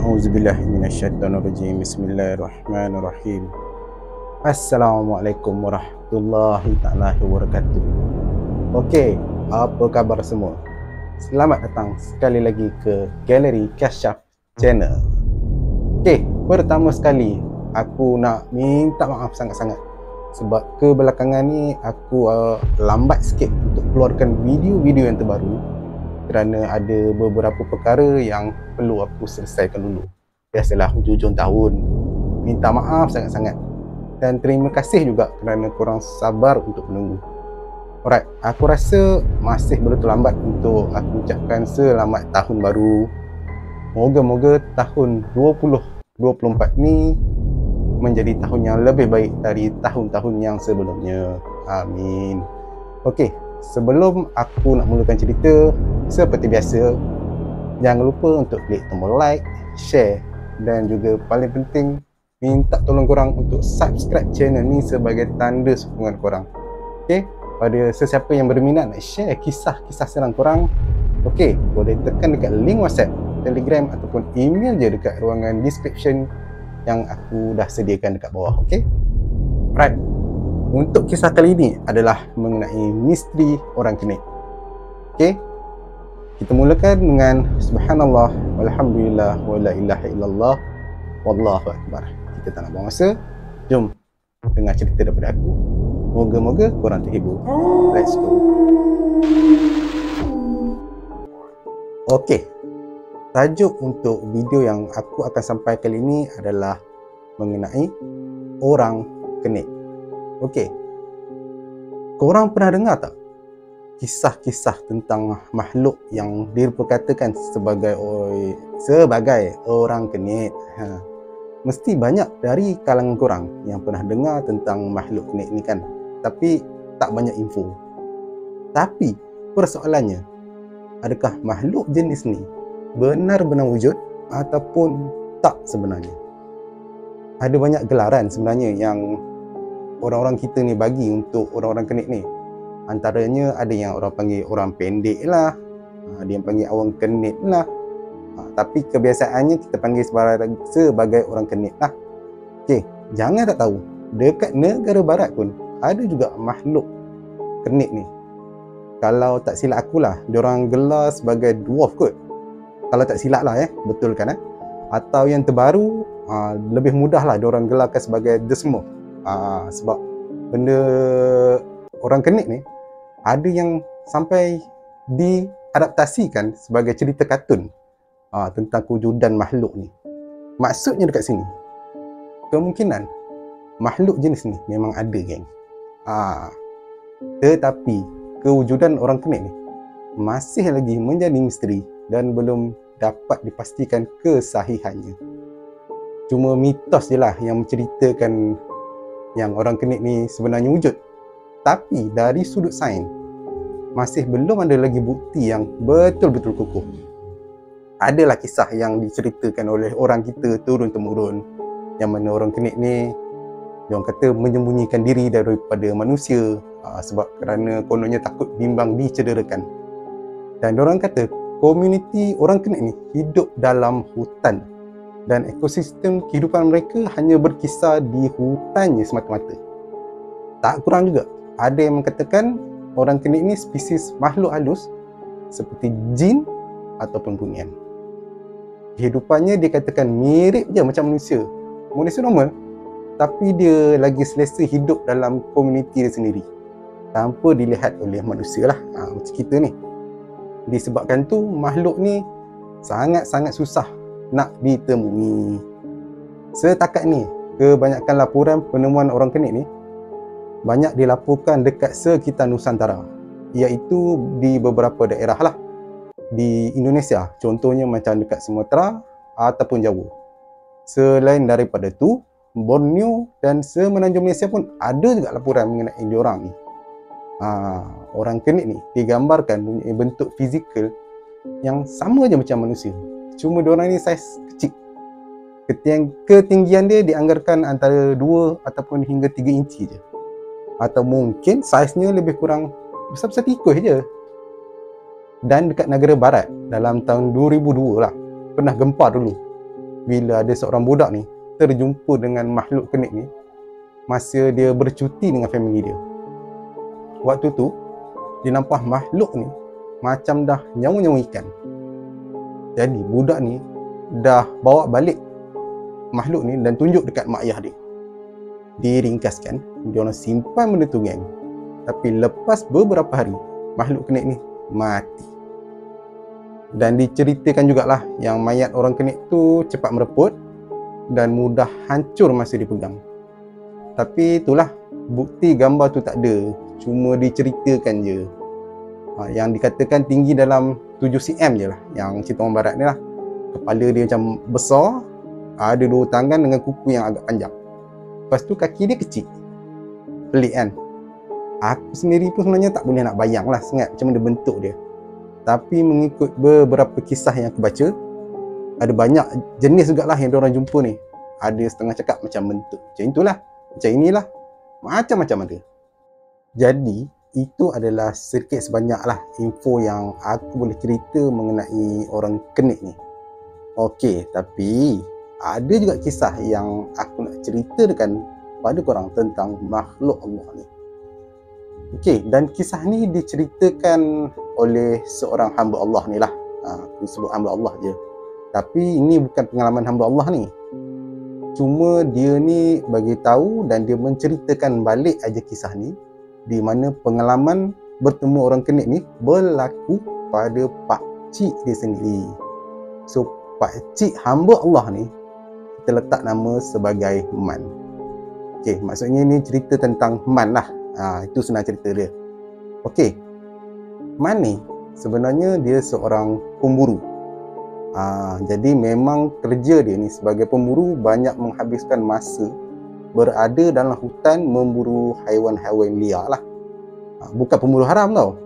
A'udzubillahi minasyaitonirrajim. Bismillahirrahmanirrahim. Assalamualaikum warahmatullahi taala wabarakatuh. Okey, apa khabar semua? Selamat datang sekali lagi ke Galeri Kasyaf Channel. Okey, pertama sekali aku nak minta maaf sangat-sangat sebab kebelakangan ni aku lambat sikit untuk keluarkan video-video yang terbaru kerana ada beberapa perkara yang perlu aku selesaikan dulu. Biasalah hujung tahun. Minta maaf sangat-sangat. Dan terima kasih juga kerana korang sabar untuk menunggu. Alright, aku rasa masih belum terlambat untuk aku ucapkan selamat tahun baru. Moga-moga tahun 2024 ni menjadi tahun yang lebih baik dari tahun-tahun yang sebelumnya. Amin. Okey, sebelum aku nak mulakan cerita, seperti biasa, jangan lupa untuk klik tombol like, share dan juga paling penting, minta tolong korang untuk subscribe channel ni sebagai tanda sokongan korang. Okey, pada sesiapa yang berminat nak share kisah-kisah seram korang, okey, boleh tekan dekat link WhatsApp, Telegram ataupun email je dekat ruangan description yang aku dah sediakan dekat bawah. Okey, right. Untuk kisah kali ini adalah mengenai misteri orang kenik. Okey, kita mulakan dengan subhanallah walhamdulillah wala ilaha illallah wallahu akbar. Kita tak nak buang masa, jom dengar cerita daripada aku. Moga-moga korang terhibur. Let's go. Okey, tajuk untuk video yang aku akan sampai kali ini adalah mengenai orang kenik. Okey, korang pernah dengar tak kisah-kisah tentang makhluk yang diperkatakan sebagai orang kenit? Mesti banyak dari kalangan korang yang pernah dengar tentang makhluk kenit ni kan, tapi tak banyak info. Tapi persoalannya, adakah makhluk jenis ni benar-benar wujud ataupun tak sebenarnya? Ada banyak gelaran sebenarnya yang orang-orang kita ni bagi untuk orang-orang kenit ni. Antaranya ada yang orang panggil orang pendek lah, ada yang panggil orang kenit lah, tapi kebiasaannya kita panggil sebagai orang kenit lah. Okay, jangan tak tahu, dekat negara barat pun ada juga makhluk kenit ni. Kalau tak silap akulah, diorang gelar sebagai dwarf kot. Kalau tak silap lah betul kan Atau yang terbaru, lebih mudah lah diorang gelarkan sebagai the smurf. Sebab benda orang kenit ni ada yang sampai diadaptasikan sebagai cerita kartun tentang kewujudan makhluk ni. Maksudnya dekat sini, kemungkinan makhluk jenis ni memang ada, geng. Tetapi kewujudan orang kenit ni masih lagi menjadi misteri dan belum dapat dipastikan kesahihannya. Cuma mitos je lah yang menceritakan yang orang kenit ni sebenarnya wujud. Tapi dari sudut sains, masih belum ada lagi bukti yang betul-betul kukuh. Adalah kisah yang diceritakan oleh orang kita turun-temurun, yang mana orang kenit ni, diorang kata menyembunyikan diri daripada manusia sebab kerana kononnya takut bimbang dicederakan. Dan diorang kata komuniti orang kenit ni hidup dalam hutan dan ekosistem kehidupan mereka hanya berkisar di hutannya semata-mata. Tak kurang juga, ada yang mengatakan orang kenit ni spesies makhluk halus seperti jin ataupun bunian. Kehidupannya dikatakan mirip je macam manusia normal, tapi dia lagi selesa hidup dalam komuniti dia sendiri tanpa dilihat oleh manusia lah. Macam kita ni. Disebabkan tu makhluk ni sangat-sangat susah nak ditemui. Setakat ni, kebanyakan laporan penemuan orang kenit ni banyak dilaporkan dekat sekitar Nusantara, iaitu di beberapa daerah lah di Indonesia, contohnya macam dekat Sumatera ataupun Jawa. Selain daripada tu, Borneo dan semenanjung Malaysia pun ada juga laporan mengenai diorang ni. Orang kenit ni digambarkan mempunyai bentuk fizikal yang sama je macam manusia, cuma diorang ni saiz kecil. Ketinggian dia dianggarkan antara 2 ataupun hingga 3 inci je, atau mungkin saiznya lebih kurang besar-besar tikus je. Dan dekat negara barat dalam tahun 2002 lah, pernah gempar dulu. bila ada seorang budak ni terjumpa dengan makhluk kenik ni masa dia bercuti dengan family dia. Waktu tu dia nampak makhluk ni macam dah nyawa-nyawa ikan. Jadi budak ni dah bawa balik makhluk ni dan tunjuk dekat mak ayah dia. Diringkaskan, dia orang simpan benda tu geng. Tapi lepas beberapa hari, makhluk kenik ni mati. Dan diceritakan jugalah yang mayat orang kenik tu cepat mereput dan mudah hancur masa dipegang. Tapi itulah, bukti gambar tu tak ada, cuma diceritakan je. Yang dikatakan tinggi dalam 7 cm je lah, yang cerita orang barat ni lah. Kepala dia macam besar, ada 2 tangan dengan kuku yang agak panjang. Lepas tu kaki dia kecil. Pelik kan? Aku sendiri pun sebenarnya tak boleh nak bayang lah sangat macam mana bentuk dia. Tapi mengikut beberapa kisah yang aku baca, ada banyak jenis jugalah yang diorang jumpa ni. Ada setengah cakap macam bentuk macam itulah, macam inilah, macam-macam ada. Jadi itu adalah sedikit sebanyak lah info yang aku boleh cerita mengenai orang kenik ni. Okey, tapi ada juga kisah yang aku nak ceritakan pada korang tentang makhluk Allah ni. Okey, dan kisah ni diceritakan oleh seorang hamba Allah ni lah. Aku sebut hamba Allah je. Tapi ini bukan pengalaman hamba Allah ni. Cuma dia ni bagi tahu dan dia menceritakan balik aja kisah ni, di mana pengalaman bertemu orang kenik ni berlaku pada pakcik dia sendiri. So pakcik hamba Allah ni kita letak nama sebagai Man. Okey, maksudnya ni cerita tentang Man lah. Itu senang cerita dia. Okey, Man ni sebenarnya dia seorang pemburu. Jadi memang kerja dia ni sebagai pemburu banyak menghabiskan masa berada dalam hutan memburu haiwan-haiwan liar lah. Bukan pemburu haram tau.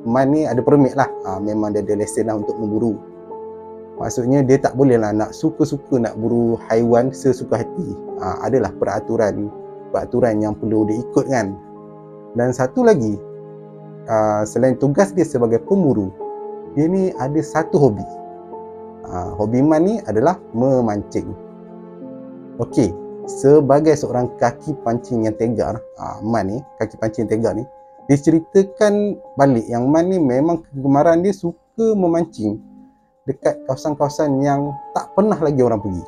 Man ni ada permit lah. Memang dia ada lesen lah untuk memburu. Maksudnya dia tak boleh lah nak suka-suka nak buru haiwan sesuka hati. Adalah peraturan yang perlu dia ikut kan. Dan satu lagi, selain tugas dia sebagai pemburu, dia ni ada satu hobi. Hobi Man ni adalah memancing. Okey, sebagai seorang kaki pancing yang tegar, Man ni, kaki pancing yang tegar ni, diceritakan balik yang Man ni memang kegemaran dia suka memancing dekat kawasan-kawasan yang tak pernah lagi orang pergi.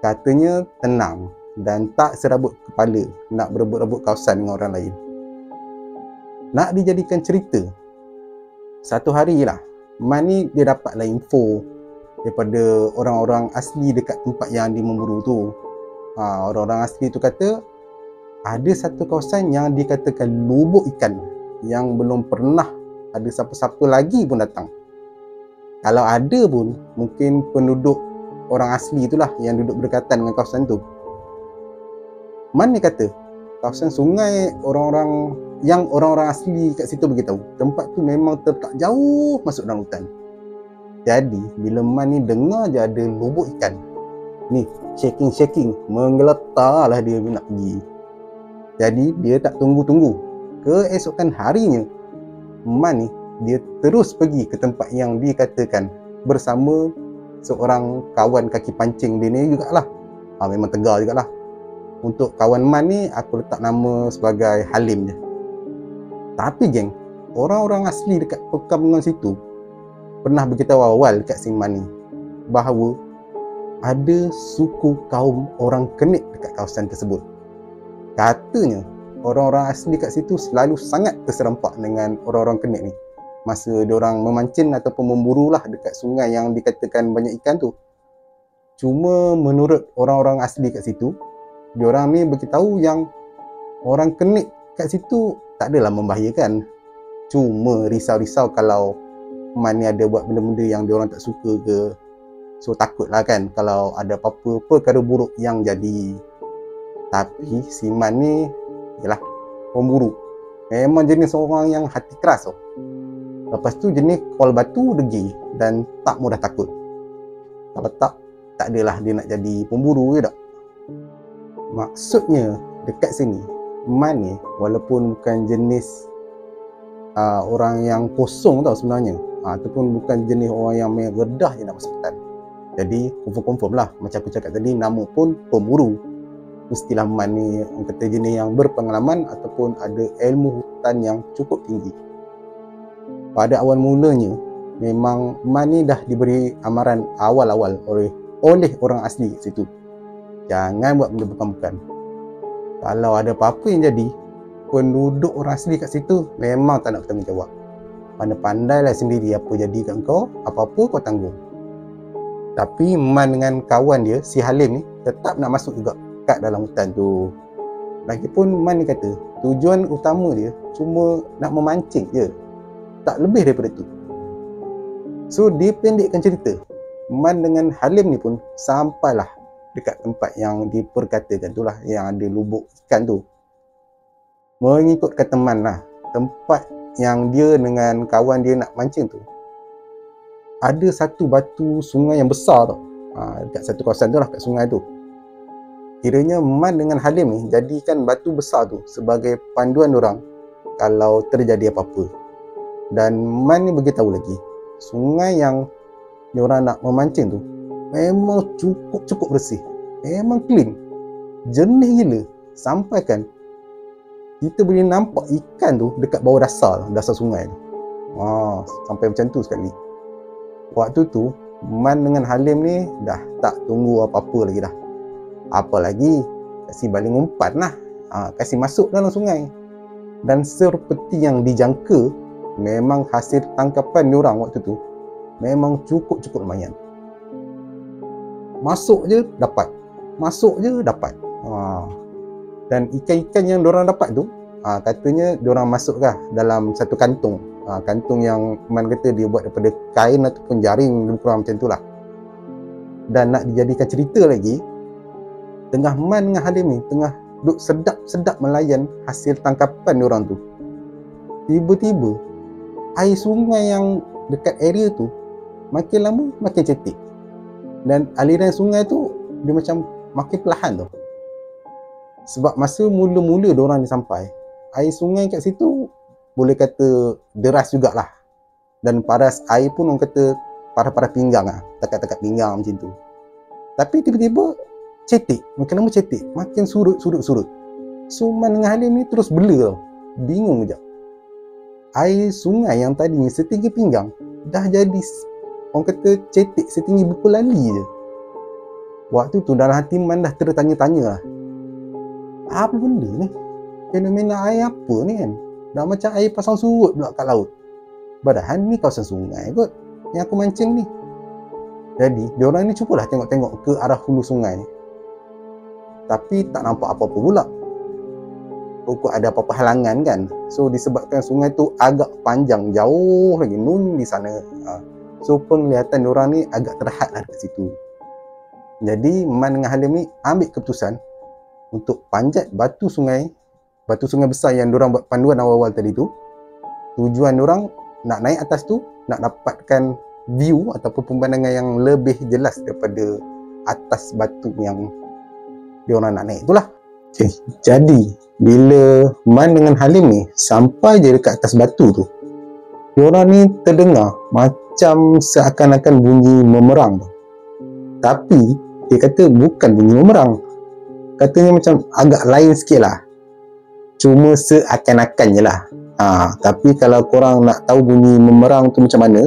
Katanya tenang dan tak serabut kepala nak berebut-rebut kawasan dengan orang lain. Nak dijadikan cerita, satu hari lah Man ni dia dapatlah info daripada orang-orang asli dekat tempat yang dia memburu tu. Orang-orang asli tu kata ada satu kawasan yang dikatakan lubuk ikan yang belum pernah ada siapa-siapa lagi pun datang. Kalau ada pun, mungkin penduduk orang asli itulah yang duduk berdekatan dengan kawasan tu. Man ni kata, kawasan sungai orang-orang asli kat situ beritahu, tempat tu memang terletak jauh masuk dalam hutan. Jadi, bila Man ni dengar je ada lubuk ikan, ni shaking, menggeletar lah dia nak pergi. Jadi, dia tak tunggu-tunggu. Keesokan harinya, Man ni dia terus pergi ke tempat yang dikatakan bersama seorang kawan kaki pancing dia ni jugalah. Memang tegar jugalah. Untuk kawan Man ni aku letak nama sebagai Halim je. Tapi geng, orang-orang asli dekat perkampungan situ pernah beritahu awal dekat si Man ni bahawa ada suku kaum orang kenik dekat kawasan tersebut. Katanya orang-orang asli kat situ selalu sangat terserempak dengan orang-orang kenik ni masa diorang memancing ataupun memburu lah dekat sungai yang dikatakan banyak ikan tu. Cuma menurut orang-orang asli kat situ, diorang ni beritahu yang orang kenik kat situ tak adalah membahayakan. Cuma risau-risau kalau Man ni ada buat benda-benda yang diorang tak suka ke. So takutlah kan kalau ada apa-apa perkara buruk yang jadi. Tapi si Man ni ialah pemburu. Memang jenis orang yang hati keras tau. Lepas tu jenis kepala batu degil dan tak mudah takut. Kalau tak adalah dia nak jadi pemburu ke tak. Maksudnya dekat sini Man ni walaupun bukan jenis orang yang kosong tau sebenarnya, ataupun bukan jenis orang yang main redah je nak masuk hutan. Jadi confirm lah macam aku cakap tadi, nama pun pemburu. Mestilah Man ni orang kata jenis yang berpengalaman ataupun ada ilmu hutan yang cukup tinggi. Pada awal mulanya memang Man ni dah diberi amaran awal-awal oleh orang asli kat situ. Jangan buat benda bukan-bukan. Kalau ada apa-apa yang jadi, penduduk orang asli kat situ memang tak nak bertanggungjawab. Pandai-pandailah sendiri apa jadi kat kau, apa-apa kau tanggung. Tapi Man dengan kawan dia, si Halim ni, tetap nak masuk juga kat dalam hutan tu. Lagipun Man ni kata, tujuan utama dia cuma nak memancing je. Tak lebih daripada tu. So, dia pendekkan cerita. Man dengan Halim ni pun sampailah dekat tempat yang diperkatakan tu lah, yang ada lubuk ikan tu. Mengikut kata Man lah, tempat yang dia dengan kawan dia nak mancing tu, ada satu batu sungai yang besar tau. Dekat satu kawasan tu lah, kat sungai tu. Kiranya Man dengan Halim ni jadikan batu besar tu sebagai panduan orang kalau terjadi apa-apa. Dan Man ni beritahu lagi, sungai yang diorang nak memancing tu memang cukup bersih, memang clean, jernih gila. Sampai kan kita boleh nampak ikan tu dekat bawah dasar sungai tu. Sampai macam tu sekali. Waktu tu Man dengan Halim ni dah tak tunggu apa-apa lagi dah. Apa lagi, kasih baling umpan lah, kasih masuk dalam sungai. Dan seperti yang dijangka, memang hasil tangkapan diorang waktu tu memang cukup lumayan. Masuk je dapat, dan ikan-ikan yang diorang dapat tu, katanya diorang masuklah dalam satu kantung. Kantung yang Man kata dia buat daripada kain ataupun jaring, lebih kurang macam tu lah. Dan nak dijadikan cerita lagi, tengah Man dengan Halim ni tengah duk sedap-sedap melayan hasil tangkapan diorang tu, tiba-tiba air sungai yang dekat area tu makin lama makin cetek. Dan aliran sungai tu dia macam makin perlahan tu. Sebab masa mula-mula diorang ni sampai, air sungai kat situ boleh kata deras jugalah. Dan paras air pun orang kata paras-paras pinggang lah, takat-takat pinggang macam tu. Tapi tiba-tiba cetek, makin lama cetek, makin surut. So Man dengan Halim ni terus bela tau, bingung sekejap. Air sungai yang tadinya setinggi pinggang dah jadi orang kata cetek setinggi buku lali je. Waktu tu dalam hati Man dah tertanya-tanya lah, apa benda ni? Fenomena air apa ni kan? Dah macam air pasang surut pula kat laut. Padahal ni kawasan sungai kot yang aku mancing ni. Jadi diorang ni cubalah tengok-tengok ke arah hulu sungai ni, tapi tak nampak apa-apa pula. Pokok ada apa-apa halangan kan. So disebabkan sungai tu agak panjang, jauh lagi nun di sana. So penglihatan diorang ni agak terhad lah dekat situ. Jadi Man dengan Halim ni ambil keputusan untuk panjat batu sungai besar yang diorang buat panduan awal-awal tadi tu. Tujuan diorang nak naik atas tu, nak dapatkan view ataupun pemandangan yang lebih jelas daripada atas batu yang diorang nak naik itulah. Okay. Jadi bila Man dengan Halim ni sampai je dekat atas batu tu, diorang ni terdengar macam seakan-akan bunyi memerang tu. Tapi dia kata bukan bunyi memerang, katanya macam agak lain sikit lah, cuma seakan-akan je lah. Tapi kalau korang nak tahu bunyi memerang tu macam mana,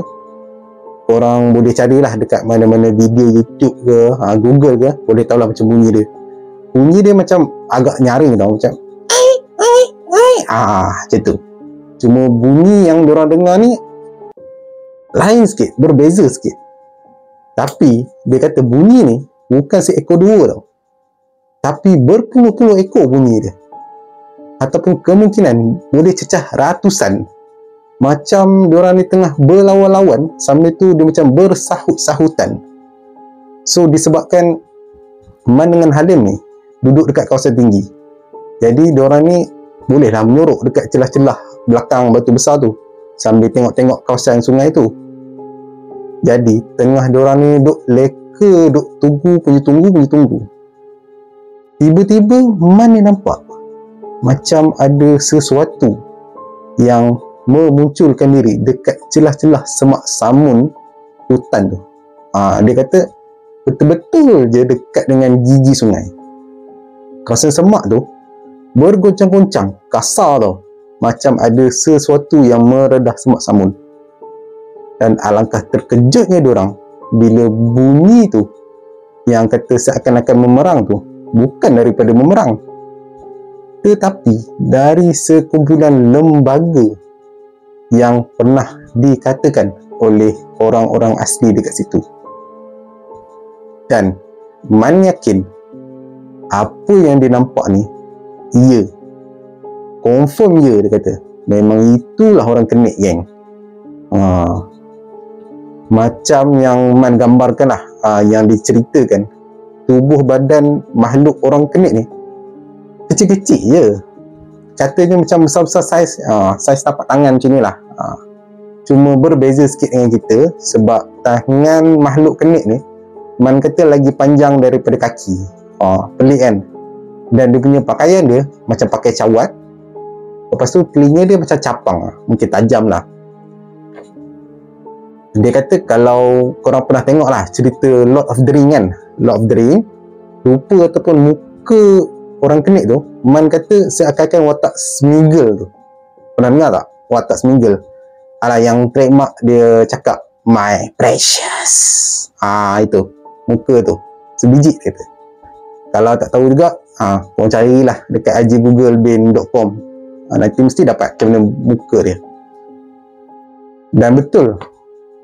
korang boleh carilah dekat mana-mana video YouTube ke, Google ke, boleh tahulah macam bunyi dia. Bunyi dia macam agak nyaring tau, macam macam tu. Cuma bunyi yang diorang dengar ni lain sikit, berbeza sikit. Tapi dia kata bunyi ni bukan seekor dua tau, tapi berpuluh-puluh ekor bunyi dia. Ataupun kemungkinan boleh cecah ratusan. Macam diorang ni tengah berlawan-lawan, sambil tu dia macam bersahut-sahutan. So disebabkan Man dengan Halim ni duduk dekat kawasan tinggi, jadi diorang ni bolehlah menyorok dekat celah-celah belakang batu besar tu sambil tengok-tengok kawasan sungai tu. Jadi tengah diorang ni duk leka, duk tunggu. Tiba-tiba Man ni nampak macam ada sesuatu yang memunculkan diri dekat celah-celah semak samun hutan tu. Dia kata betul-betul je dekat dengan gigi sungai. Kawasan semak tu bergoncang-goncang, kasar tau, macam ada sesuatu yang meredah semak samun. Dan alangkah terkejutnya diorang bila bunyi tu yang kata seakan-akan memerang tu bukan daripada memerang, tetapi dari sekumpulan lembaga yang pernah dikatakan oleh orang-orang asli dekat situ. Dan Man yakin apa yang dia nampak ni, ya, confirm ya, dia kata memang itulah orang kenik, geng. Macam yang Man gambarkan lah, yang diceritakan, tubuh badan makhluk orang kenik ni kecil-kecil je, katanya macam besar-besar saiz tapak tangan macam ni lah. Cuma berbeza sikit dengan kita, sebab tangan makhluk kenik ni Man kata lagi panjang daripada kaki. Pelik kan? Dan dia punya pakaian dia macam pakai cawat, lepas tu telinga dia macam capang, mungkin tajam lah. Dia kata kalau korang pernah tengok lah cerita Lord of the Ring kan, Lord of the Ring, rupa ataupun muka orang kenik tu, Man kata seakan-akan watak Smeagol tu. Pernah dengar tak watak Smeagol? Alah, yang trademark dia cakap my precious, itu muka tu sebiji, dia kata. Kalau tak tahu juga, korang carilah dekat ajigooglebin.com, nanti mesti dapat macam mana muka dia. Dan betul,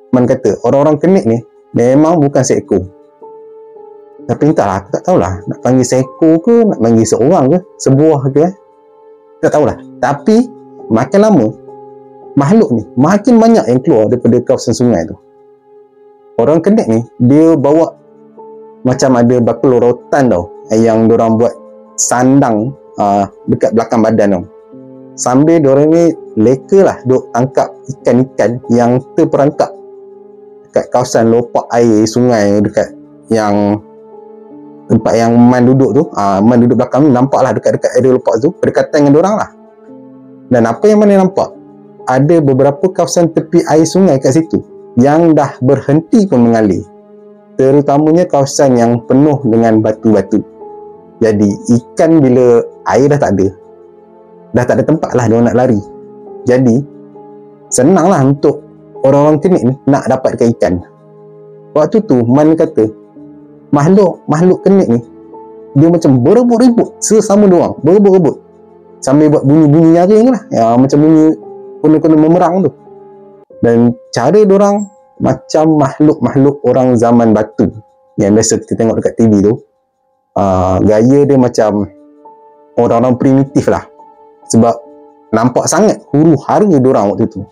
Man kata orang-orang kenik ni memang bukan seekor. Tapi entahlah, aku tak tahulah nak panggil seekor ke, nak panggil seorang ke, sebuah ke, tak tahulah. Tapi makin lama makhluk ni makin banyak yang keluar daripada kawasan sungai tu. Orang kenik ni dia bawa macam ada bakul rotan tau, yang diorang buat sandang dekat belakang badan tau. Sambil diorang ni leka lah duk tangkap ikan-ikan yang terperangkap dekat kawasan lopak air sungai, dekat yang tempat yang Man duduk tu. Man duduk belakang ni, nampak lah dekat-dekat area lopak tu, berdekatan dengan diorang lah. Dan apa yang Man nampak, ada beberapa kawasan tepi air sungai kat situ yang dah berhenti pun mengalir, terutamanya kawasan yang penuh dengan batu-batu. Jadi ikan bila air dah tak ada tempat lah dia nak lari. Jadi senang lah untuk orang-orang kenik ni nak dapatkan ikan. Waktu tu Man kata makhluk kenik ni dia macam berebut-rebut sesama diorang, berebut-rebut sambil buat bunyi-bunyi nyaring lah, macam bunyi kena-kena memerang tu. Dan cara diorang macam makhluk-makhluk orang zaman batu yang biasa kita tengok dekat TV tu. Gaya dia macam orang-orang primitif lah, sebab nampak sangat huru-hara diorang waktu tu.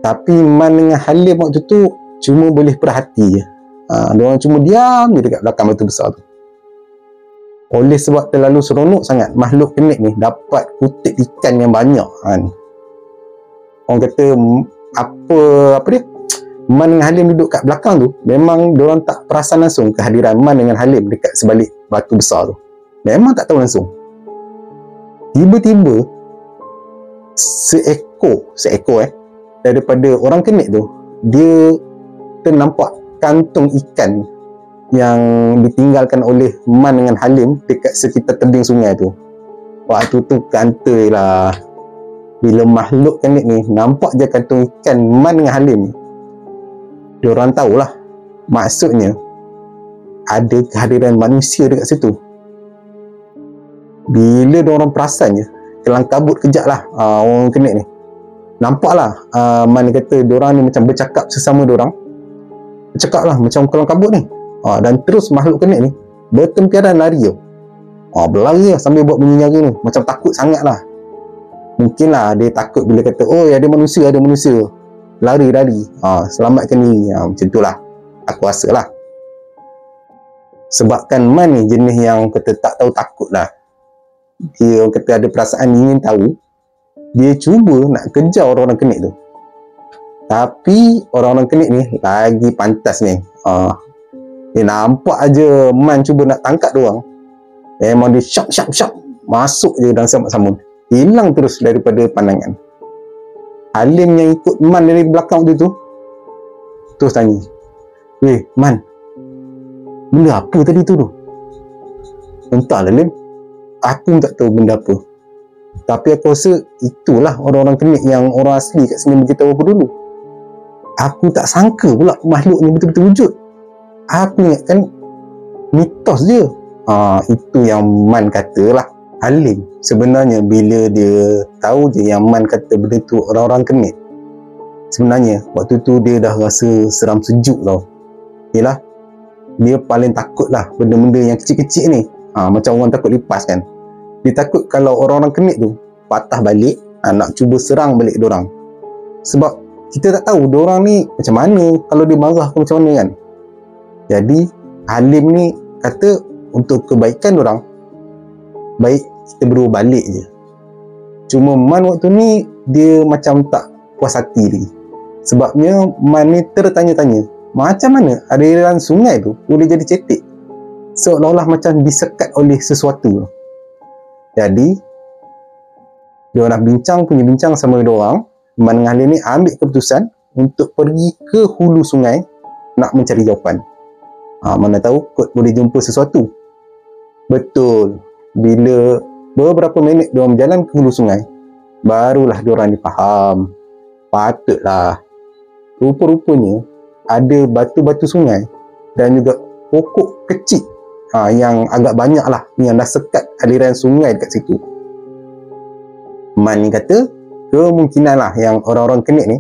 Tapi Man dengan Halim waktu tu cuma boleh perhati je. Diorang cuma diam je dekat belakang batu besar tu. Oleh sebab terlalu seronok sangat makhluk kenik ni dapat kutip ikan yang banyak kan. Orang kata apa dia, Man dengan Halim duduk kat belakang tu, memang diorang tak perasan langsung kehadiran Man dengan Halim dekat sebalik batu besar tu. Memang tak tahu langsung. Tiba-tiba seekor daripada orang kenik tu, dia ternampak kantung ikan yang ditinggalkan oleh Man dengan Halim dekat sekitar tebing sungai tu. Waktu tu kantoi lah bila makhluk kenik ni nampak je kantung ikan Man dengan Halim. Diorang tahulah maksudnya ada kehadiran manusia dekat situ. Bila diorang perasan je, kelang kabut kejap lah orang kenik ni. Nampak lah Man kata diorang ni macam bercakap sesama diorang, bercakap lah macam kelang kabut ni. Dan terus makhluk kenik ni bertempiaran lari tau. Berlari lah sambil buat bunyi nyari ni, macam takut sangat lah. Mungkin lah dia takut bila kata oh ada manusia, lari, selamatkan diri. Macam tu lah aku rasa lah. Sebabkan Man ni jenis yang kata tak tahu takut lah. Dia orang kata ada perasaan ingin tahu, dia cuba nak kejar orang-orang kenik tu. Tapi orang-orang kenik ni lagi pantas ni. Dia nampak aja Man cuba nak tangkap diorang, memang dia syap masuk je dalam semak samun, hilang terus daripada pandangan. Halim yang ikut Man dari belakang tu terus tanya, "Weh Man, Benda apa tadi tu? Entahlah Lim, aku tak tahu benda apa. Tapi aku rasa itulah orang-orang kenik yang orang asli kat sini beritahu aku dulu. Aku tak sangka pula makhluk ni betul-betul wujud. Aku ingatkan mitos je. Itu yang Man kata lah. Halim sebenarnya bila dia tahu je yang Man kata benda tu orang-orang kenik, sebenarnya waktu tu dia dah rasa seram sejuk tau. Yelah, dia paling takut lah benda-benda yang kecil-kecil ni. Macam orang takut lipas kan. Dia takut kalau orang-orang kenik tu patah balik, nak cuba serang balik diorang. Sebab kita tak tahu diorang ni macam mana, kalau dia marah ke macam mana kan. Jadi Halim ni kata untuk kebaikan diorang, baik kita berubah balik je. Cuma Man waktu ni dia macam tak puas hati lagi. Sebabnya Man ni tertanya-tanya, macam mana aliran sungai tu boleh jadi cetek, seolah-olah macam disekat oleh sesuatu. Jadi dia nak bincang sama dia orang. Man dengan Halim ni ambil keputusan untuk pergi ke hulu sungai nak mencari jawapan. Mana tahu kot boleh jumpa sesuatu. Betul, bila beberapa minit dia orang berjalan ke hulu sungai, barulah dia orang ni faham. Patutlah, rupa-rupanya ada batu-batu sungai dan juga pokok kecil yang agak banyak lah yang dah sekat aliran sungai dekat situ. Man ni kata kemungkinan lah yang orang-orang kenik ni,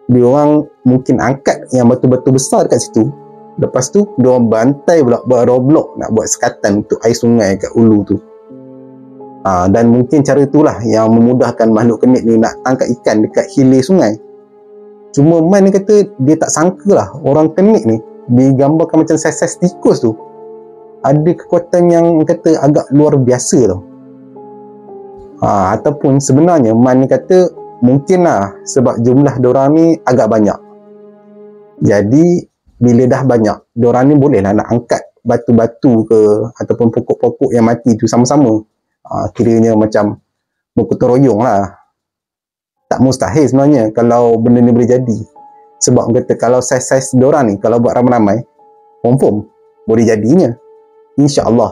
dia orang mungkin angkat yang batu-batu besar dekat situ, lepas tu dia orang bantai pula buat roblok nak buat sekatan untuk air sungai kat hulu tu. Dan mungkin cara itulah yang memudahkan makhluk kenik ni nak tangkap ikan dekat hilir sungai. Cuma Man ni kata dia tak sangka lah orang kenik ni digambarkan macam saiz-saiz tikus tu ada kekuatan yang kata agak luar biasa tau. Ataupun sebenarnya Man ni kata mungkin lah sebab jumlah diorang ni agak banyak. Jadi bila dah banyak, diorang ni boleh lah nak angkat batu-batu ke ataupun pokok-pokok yang mati tu sama-sama. Kiranya macam bergotong royong lah. Tak mustahil sebenarnya kalau benda ni boleh jadi. Sebab kata kalau saiz-saiz diorang ni kalau buat ramai-ramai, confirm boleh jadinya, InsyaAllah.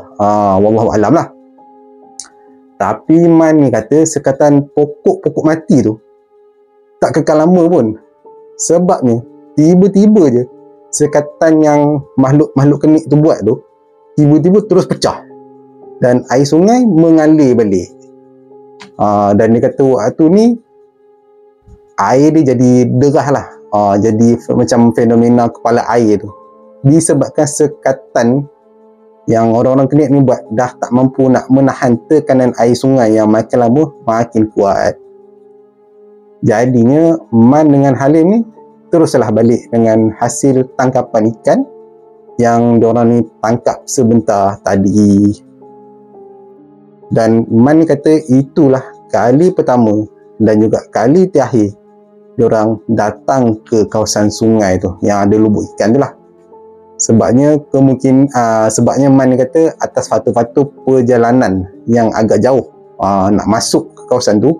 Wallahualam lah. Tapi Man ni kata sekatan pokok-pokok mati tu tak kekal lama pun. Sebabnya tiba-tiba je sekatan yang makhluk kenik tu buat tu tiba-tiba terus pecah dan air sungai mengalir balik. Dan dia kata waktu ni air dia jadi derah lah. Jadi macam fenomena kepala air tu disebabkan sekatan yang orang-orang kenik ni buat dah tak mampu nak menahan tekanan air sungai yang makin lama makin kuat. Jadinya Man dengan Halim ni teruslah balik dengan hasil tangkapan ikan yang diorang ni tangkap sebentar tadi. Dan Man ni kata itulah kali pertama dan juga kali terakhir diorang datang ke kawasan sungai tu yang ada lubuk ikan tu lah. Sebabnya sebabnya Man ni kata atas fatu-fatu perjalanan yang agak jauh nak masuk ke kawasan tu,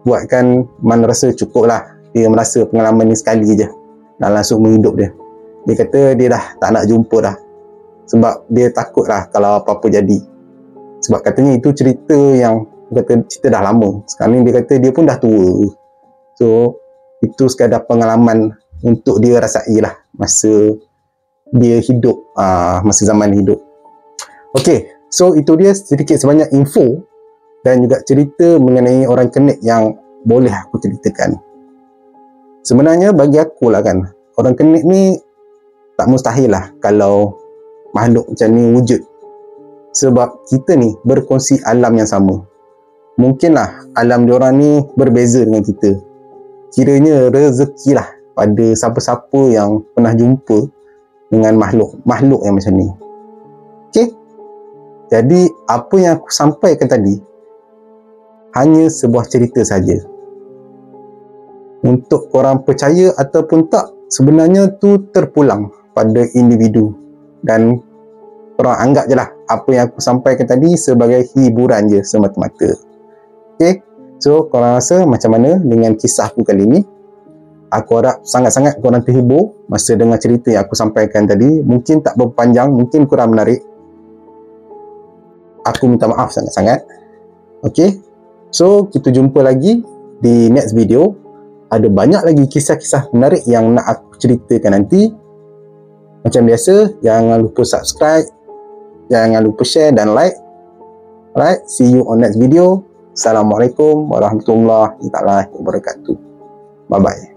buatkan Man rasa cukup lah. Dia merasa pengalaman ni sekali je dalam seumur hidup dia. Dia kata dia dah tak nak jumpa dah, sebab dia takut lah kalau apa-apa jadi. Sebab katanya itu cerita yang cerita dah lama. Sekarang ni dia kata dia pun dah tua. So itu sekadar pengalaman untuk dia rasai lah masa dia hidup, masa zaman hidup. Okay, so itu dia sedikit sebanyak info dan juga cerita mengenai orang kenik yang boleh aku ceritakan. Sebenarnya bagi aku lah kan, orang kenik ni tak mustahil lah kalau makhluk macam ni wujud. Sebab kita ni berkongsi alam yang sama. Mungkinlah alam diorang ni berbeza dengan kita. Kiranya rezeki lah pada siapa-siapa yang pernah jumpa dengan makhluk yang macam ni. Okay, jadi apa yang aku sampaikan tadi hanya sebuah cerita saja. Untuk korang percaya ataupun tak, sebenarnya tu terpulang pada individu. Dan korang anggap je lah apa yang aku sampaikan tadi sebagai hiburan je semata-mata. Okay, so korang rasa macam mana dengan kisah aku kali ni? Aku harap sangat-sangat korang terhibur masa dengar cerita yang aku sampaikan tadi. Mungkin tak berpanjang, mungkin kurang menarik. Aku minta maaf sangat-sangat. Okay, so kita jumpa lagi di next video. Ada banyak lagi kisah-kisah menarik yang nak aku ceritakan nanti. Macam biasa, jangan lupa subscribe, jangan lupa share dan like. Alright, see you on next video. Assalamualaikum warahmatullahi wabarakatuh. Bye bye.